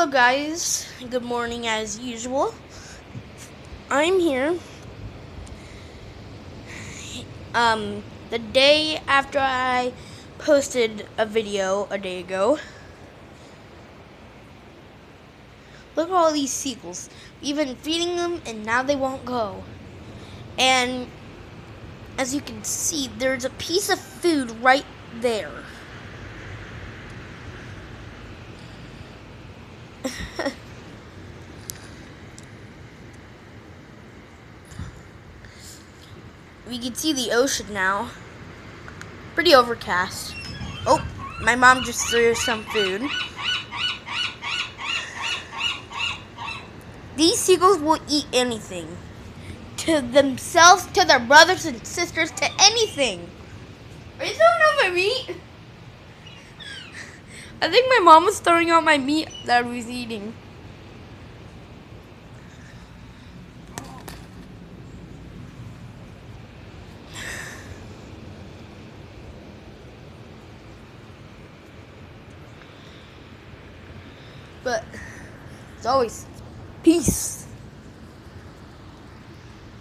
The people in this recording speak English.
Hello guys, good morning as usual. I'm here the day after I posted a video a day ago. Look at all these seagulls. We've been feeding them and now they won't go. And as you can see, there's a piece of food right there. We can see the ocean now. Pretty overcast. Oh, my mom just threw some food. These seagulls will eat anything. To themselves, to their brothers and sisters, to anything. Are you throwing out my meat? I think my mom was throwing out my meat that I was eating. But, as always, peace.